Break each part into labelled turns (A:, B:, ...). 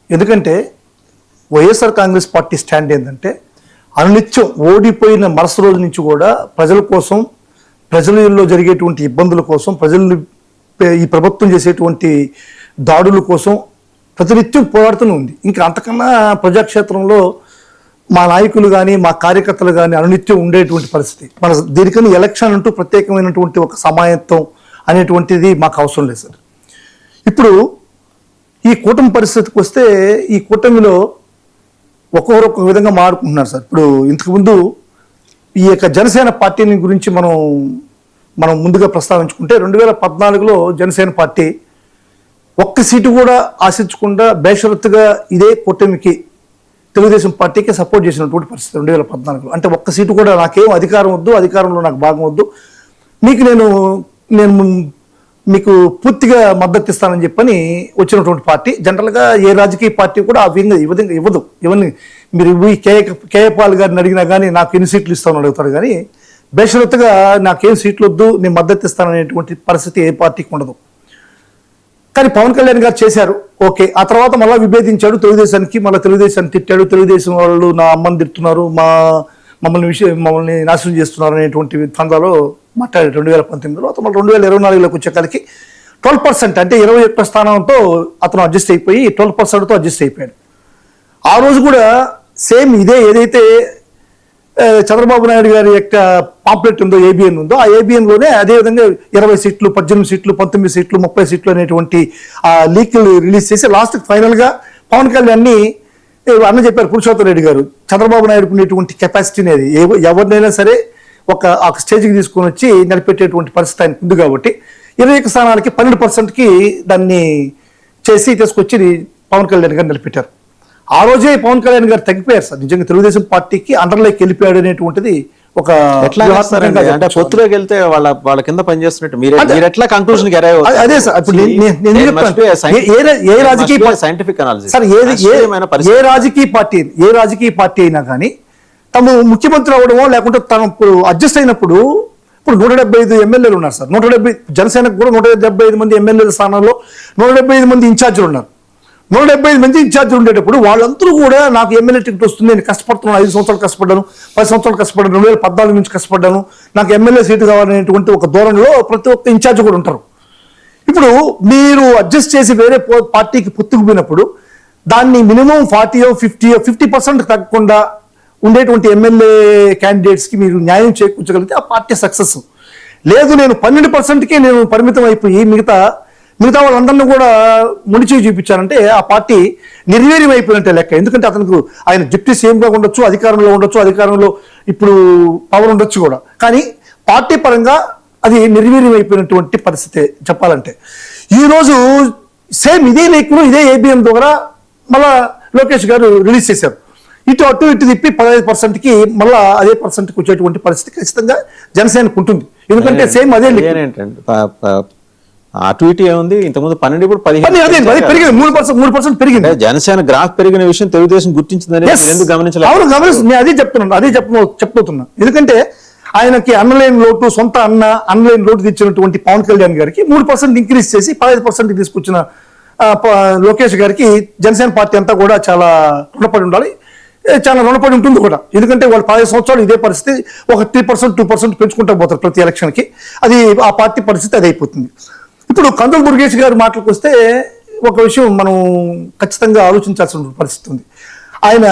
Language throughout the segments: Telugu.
A: ఎందుకంటే వైఎస్ఆర్ కాంగ్రెస్ పార్టీ స్టాండ్ ఏంటంటే అనునిత్యం ఓడిపోయిన మరుసటి రోజు నుంచి కూడా ప్రజల కోసం, ప్రజలలో జరిగేటువంటి ఇబ్బందుల కోసం, ప్రజలు ఈ ప్రభుత్వం చేసేటువంటి దాడుల కోసం ప్రతినిత్యం పోరాడుతూనే ఉంది. ఇంకా అంతకన్నా ప్రజాక్షేత్రంలో మా నాయకులు కానీ మా కార్యకర్తలు కానీ అనునిత్యం ఉండేటువంటి పరిస్థితి. మన దీనికని ఎలక్షన్ అంటూ ప్రత్యేకమైనటువంటి ఒక సమాయత్తం అనేటువంటిది మాకు అవసరం లేదు సార్. ఇప్పుడు ఈ కూటమి పరిస్థితికి వస్తే ఈ కూటమిలో ఒక్కొక్కరు ఒక్కొక్క విధంగా మాట్లాడుకుంటున్నారు సార్. ఇప్పుడు ఇంతకుముందు ఈ యొక్క జనసేన పార్టీని గురించి మనం ముందుగా ప్రస్తావించుకుంటే 2014లో జనసేన పార్టీ ఒక్క సీటు కూడా ఆశించకుండా బేషరత్తుగా ఇదే కూటమికి తెలుగుదేశం పార్టీకి సపోర్ట్ చేసినటువంటి పరిస్థితి 2014లో. అంటే ఒక్క సీటు కూడా నాకేం అధికారం వద్దు, అధికారంలో నాకు భాగం వద్దు, నేను మీకు పూర్తిగా మద్దతు ఇస్తానని చెప్పని వచ్చినటువంటి పార్టీ. జనరల్గా ఏ రాజకీయ పార్టీ కూడా ఆ విధంగా ఇవ్వదు. ఇవన్నీ మీరు కేఏ పాల్ గారిని అడిగినా కానీ నాకు ఎన్ని సీట్లు ఇస్తామని అడుగుతారు, కానీ బేషరత్తుగా నాకేం సీట్లు వద్దు, నేను మద్దతు ఇస్తాననేటువంటి పరిస్థితి ఏ పార్టీకి ఉండదు. కానీ పవన్ కళ్యాణ్ గారు చేశారు, ఓకే. ఆ తర్వాత మళ్ళీ విభేదించాడు తెలుగుదేశానికి, మళ్ళీ తెలుగుదేశాన్ని తిట్టాడు. తెలుగుదేశం వాళ్ళు నా అమ్మని తిడుతున్నారు, మమ్మల్ని నాశనం చేస్తున్నారు అనేటువంటి తందాలో మాట్లాడారు 2019లో. అతను 2024లోకి వచ్చేకాలకి 12%, అంటే 21 స్థానంతో అతను అడ్జస్ట్ అయిపోయి 12%తో అడ్జస్ట్ అయిపోయాడు. ఆ రోజు కూడా సేమ్ ఇదే ఏదైతే చంద్రబాబు నాయుడు గారి యొక్క పాంప్లెట్ ఉందో, ఏబిఎన్ ఉందో, ఆ ఏబిఎన్లోనే అదేవిధంగా 20 సీట్లు, 18 సీట్లు, 19 సీట్లు, 30 సీట్లు అనేటువంటి ఆ లీక్లు రిలీజ్ చేసి లాస్ట్ ఫైనల్గా పవన్ కళ్యాణ్ని అన్న చెప్పారు పురుషోత్తమ్ రెడ్డి గారు, చంద్రబాబు నాయుడుకు ఉండేటువంటి కెపాసిటీ అనేది ఎవరినైనా సరే ఒక స్టేజ్కి తీసుకొని వచ్చి నడిపెట్టేటువంటి పరిస్థితి ఆయన ఉంది. కాబట్టి 21 స్థానాలకి 12%కి దాన్ని చేసి తీసుకొచ్చి పవన్ కళ్యాణ్ గారు నిలబెట్టారు. ఆ రోజే పవన్ కళ్యాణ్ గారు తగ్గిపోయారు సార్. నిజంగా తెలుగుదేశం పార్టీకి అండర్లోకి వెళ్ళిపోయాడు అనేటువంటిది ఒక
B: అంటే పొత్తులోకి వెళ్తే వాళ్ళ కింద పనిచేస్తున్నట్టు మీరు ఎట్లా కన్క్లూజన్
A: అదే సార్. ఇప్పుడు
B: సైంటిఫిక్ అనాలిసిస్
A: సార్, ఏ రాజకీయ పార్టీ అయినా కానీ తమ ముఖ్యమంత్రి అవడమో లేకుంటే తను అడ్జస్ట్ అయినప్పుడు, ఇప్పుడు 175 ఎమ్మెల్యేలు ఉన్నారు సార్. 170 జనసేనకు కూడా 175 మంది ఎమ్మెల్యేల స్థానంలో 175 మంది ఇన్ఛార్జీలు ఉన్నారు. 175 మంది ఇన్ఛార్జీలు ఉండేటప్పుడు వాళ్ళందరూ కూడా నాకు ఎమ్మెల్యే టికెట్ వస్తుంది, నేను కష్టపడుతున్నాను, 5 సంవత్సరాలు కష్టపడ్డాను, 10 సంవత్సరాలు కష్టపడ్డాను, 2014 నుంచి కష్టపడ్డాను, నాకు ఎమ్మెల్యే సీటు కావాలనేటువంటి ఒక ధోరణిలో ప్రతి ఒక్క ఇన్ఛార్జి కూడా ఉంటారు. ఇప్పుడు మీరు అడ్జస్ట్ చేసి వేరే పార్టీకి పొత్తుకుపోయినప్పుడు దాన్ని మినిమం 40 or 50% తగ్గకుండా ఉండేటువంటి ఎమ్మెల్యే క్యాండిడేట్స్కి మీరు న్యాయం చేకూర్చగలిగితే ఆ పార్టీ సక్సెస్. లేదు నేను 12%కే నేను పరిమితం అయిపోయి మిగతా వాళ్ళందరినీ కూడా ముడిచి చూపించారంటే ఆ పార్టీ నిర్వీర్యం అయిపోయినట్టే లెక్క. ఎందుకంటే అతనికి ఆయన డిప్యూటీ సీఎంగా ఉండొచ్చు, అధికారంలో ఇప్పుడు పవర్ ఉండొచ్చు కూడా, కానీ పార్టీ పరంగా అది నిర్వీర్యం అయిపోయినటువంటి పరిస్థితి చెప్పాలంటే. ఈరోజు సేమ్ ఇదే లేఖను ఇదే ఏబిఎం ద్వారా మళ్ళా లోకేష్ గారు రిలీజ్ చేశారు. అటు ఇటు తిప్పి 15%కి మళ్ళా అదే పర్సెంట్కి వచ్చేటువంటి పరిస్థితి ఖచ్చితంగా జనసేనకు ఉంటుంది. ఎందుకంటే సేమ్ అదే
B: అటు ఇటు ఏముంది, ఇంతకుముందు 12 ఇప్పుడు
A: 15 పెరిగింది, 3% పెరిగింది.
B: జనసేన గ్రాఫ్ పెరిగిన విషయం తెలుగుదేశం గుర్తించిందని ఎందుకు గమనించలేదు?
A: అవును, గమనిస్తుంది. అదే చెప్తున్నా. ఎందుకంటే ఆయనకి అన్నలేని లోటు, సొంత అన్నలేని లోటు తెచ్చినటువంటి పవన్ కళ్యాణ్ గారికి 3% ఇంక్రీజ్ చేసి 15% తీసుకొచ్చిన లోకేష్ గారికి జనసేన పార్టీ అంతా కూడా చాలా రుణపడి ఉండాలి, చాలా రుణపడి ఉంటుంది కూడా. ఎందుకంటే వాళ్ళు 15 సంవత్సరాలు ఇదే పరిస్థితి, ఒక 3%, 2% పెంచుకుంటూ పోతారు ప్రతి ఎలక్షన్కి. అది ఆ పార్టీ పరిస్థితి అది అయిపోతుంది. ఇప్పుడు కందుల దుర్గేష్ గారి మాటలకు వస్తే ఒక విషయం మనం ఖచ్చితంగా ఆలోచించాల్సిన పరిస్థితి ఉంది. ఆయన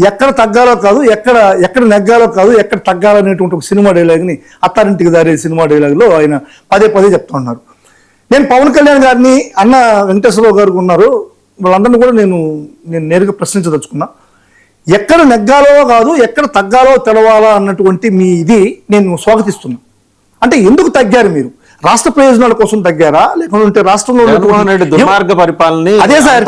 A: ఎక్కడ తగ్గాలో కాదు, ఎక్కడ నెగ్గాలో కాదు, ఎక్కడ తగ్గాలనేటువంటి ఒక సినిమా డైలాగ్ని అత్తారింటికి దారే సినిమా డైలాగ్లో ఆయన పదే చెప్తా ఉన్నారు. నేను పవన్ కళ్యాణ్ గారిని, అన్న వెంకటేశ్వరరావు గారు ఉన్నారు, వాళ్ళందరినీ కూడా నేను నేరుగా ప్రశ్నించదలుచుకున్నా. ఎక్కడ నెగ్గాలో కాదు, ఎక్కడ తగ్గాలో తెలవాలా అన్నటువంటి మీ ఇది నేను స్వాగతిస్తున్నా. అంటే ఎందుకు తగ్గారు మీరు? రాష్ట్ర ప్రయోజనాల కోసం తగ్గారా, లేకుంటే రాష్ట్రంలో
B: దుర్మార్గ పరిపాలన?
A: అదే సార్,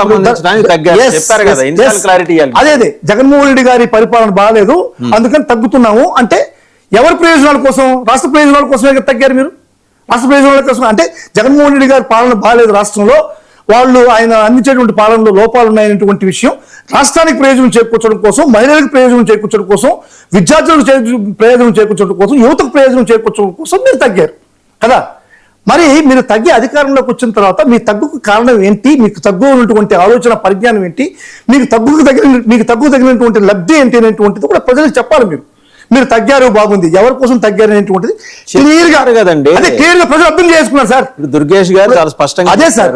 A: అదే జగన్మోహన్ రెడ్డి గారి పరిపాలన బాగాలేదు అందుకని తగ్గుతున్నాము అంటే ఎవరి ప్రయోజనాల కోసం? రాష్ట్ర ప్రయోజనాల కోసమే తగ్గారు మీరు. రాష్ట్ర ప్రయోజనాల కోసం అంటే జగన్మోహన్ రెడ్డి గారి పాలన బాగాలేదు రాష్ట్రంలో, వాళ్ళు ఆయన అందించేటువంటి పాలనలో లోపాలు ఉన్నాయనేటువంటి విషయం రాష్ట్రానికి ప్రయోజనం చేకూర్చడం కోసం, మహిళలకు ప్రయోజనం చేకూర్చడం కోసం, విద్యార్థులకు ప్రయోజనం చేకూర్చడం కోసం, యువతకు ప్రయోజనం చేకూర్చడం కోసం మీరు తగ్గారు కదా. మరి మీరు తగ్గి అధికారంలోకి వచ్చిన తర్వాత మీ తగ్గుకు కారణం ఏంటి, మీకు తగ్గు ఉన్నటువంటి ఆలోచన పరిజ్ఞానం ఏంటి, మీకు తగ్గుకు తగినటువంటి లబ్ధి ఏంటి అనేటువంటిది కూడా ప్రజలకు చెప్పాలి. మీరు తగ్గారు బాగుంది, ఎవరి కోసం తగ్గారు అనేటువంటిది క్లియర్ గా
B: కదండి,
A: అదే క్లియర్ గా ప్రజలు అర్థం చేసుకున్నారు సార్.
B: దుర్గేష్ గారు చాలా స్పష్టంగా
A: అదే సార్,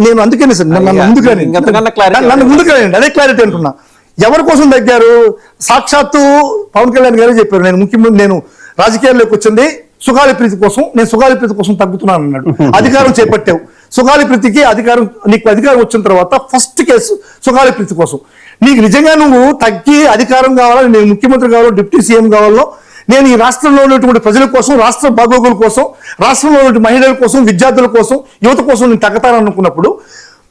A: నేను అందుకనే సార్ నన్ను ముందుకు అదే క్లారిటీ అంటున్నా. ఎవరి కోసం తగ్గారు? సాక్షాత్తు పవన్ కళ్యాణ్ గారే చెప్పారు, నేను ముఖ్యమంత్రి, నేను రాజకీయాల్లోకి వచ్చింది సుగాలి ప్రీతి కోసం, నేను సుగాలి ప్రీతి కోసం తగ్గుతున్నాను అన్నాడు. అధికారం చేపట్టావు, సుగాలి ప్రీతికి నీకు అధికారం వచ్చిన తర్వాత ఫస్ట్ కేసు సుగాలి ప్రీతి కోసం. నీకు నిజంగా నువ్వు తగ్గి అధికారం కావాలో, నేను ముఖ్యమంత్రి కావాలో, డిప్యూటీ సీఎం కావాలో, నేను ఈ రాష్ట్రంలో ఉన్నటువంటి ప్రజల కోసం, రాష్ట్ర బాగోగుల కోసం, రాష్ట్రంలో ఉన్నటువంటి మహిళల కోసం, విద్యార్థుల కోసం, యువత కోసం నేను తగ్గుతాననుకున్నప్పుడు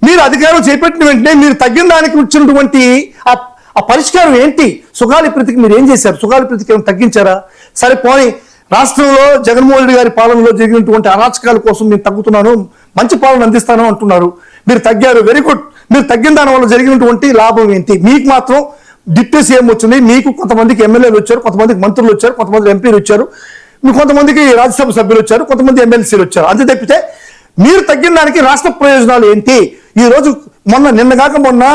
A: మీరు అధికారం చేపట్టిన వెంటనే మీరు తగ్గిన దానికి వచ్చినటువంటి ఆ పరిష్కారం ఏంటి? సుగాలి ప్రీతికి మీరు ఏం చేశారు? సుగాలి ప్రీతికి ఏమైనా తగ్గించారా? సరే పోనీ, రాష్ట్రంలో జగన్మోహన్ రెడ్డి గారి పాలనలో జరిగినటువంటి అరాచకాల కోసం నేను తగ్గుతున్నాను, మంచి పాలన అందిస్తాను అంటున్నారు. మీరు తగ్గారు, వెరీ గుడ్. మీరు తగ్గిన దాని వల్ల జరిగినటువంటి లాభం ఏంటి? మీకు మాత్రం డిప్యూటీ సీఎం వచ్చింది, మీకు కొంతమందికి ఎమ్మెల్యేలు వచ్చారు, కొంతమందికి మంత్రులు వచ్చారు, కొంతమంది ఎంపీలు వచ్చారు, మీకు కొంతమందికి రాజ్యసభ సభ్యులు వచ్చారు, కొంతమంది ఎమ్మెల్సీలు వచ్చారు. అంతే తప్పితే మీరు తగ్గిన దానికి రాష్ట్ర ప్రయోజనాలు ఏంటి? ఈ రోజు మొన్న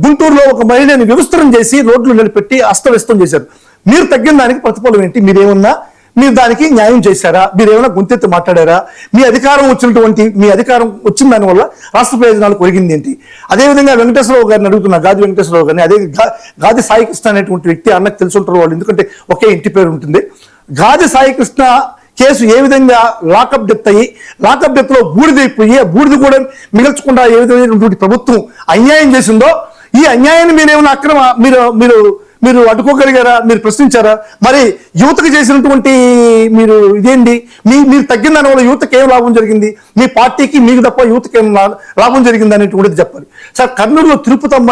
A: గుంటూరులో ఒక మహిళని వివస్త్రం చేసి రోడ్లు నిలబెట్టి అస్తవ్యస్తం చేశారు. మీరు తగ్గిన దానికి ప్రతిఫలం ఏంటి? మీరు దానికి న్యాయం చేశారా? మీరేమైనా గొంతెత్తి మాట్లాడారా? మీ అధికారం వచ్చిన దానివల్ల రాష్ట్ర ప్రయోజనాలు కొరిగింది ఏంటి? అదేవిధంగా వెంకటేశ్వరరావు గారిని అడుగుతున్నా, గాది వెంకటేశ్వరరావు గారిని, అదే గాది సాయికృష్ణ అనేటువంటి వ్యక్తి అన్నకు తెలుసుంటారు వాళ్ళు, ఎందుకంటే ఒకే ఇంటి పేరు ఉంటుంది. గాది సాయికృష్ణ కేసు ఏ విధంగా లాకప్ డెత్ అయ్యి, లాకప్ డెత్ లో బూడిదైపోయి, ఆ బూడిద కూడా మిగల్చకుండా ఏ విధమైనటువంటి ప్రభుత్వం అన్యాయం చేసిందో, ఈ అన్యాయాన్ని మీరేమైనా మీరు అడ్డుకోగలిగారా? మీరు ప్రశ్నించారా? మరి యువతకు చేసినటువంటి ఇదేంటి? మీరు తగ్గిన దానివల్ల యువతకి ఏం లాభం జరిగింది? మీ పార్టీకి మీకు తప్ప యువతకి ఏం లాభం జరిగింది అనేటువంటిది చెప్పాలి సార్. కర్నూలులో తిరుపతమ్మ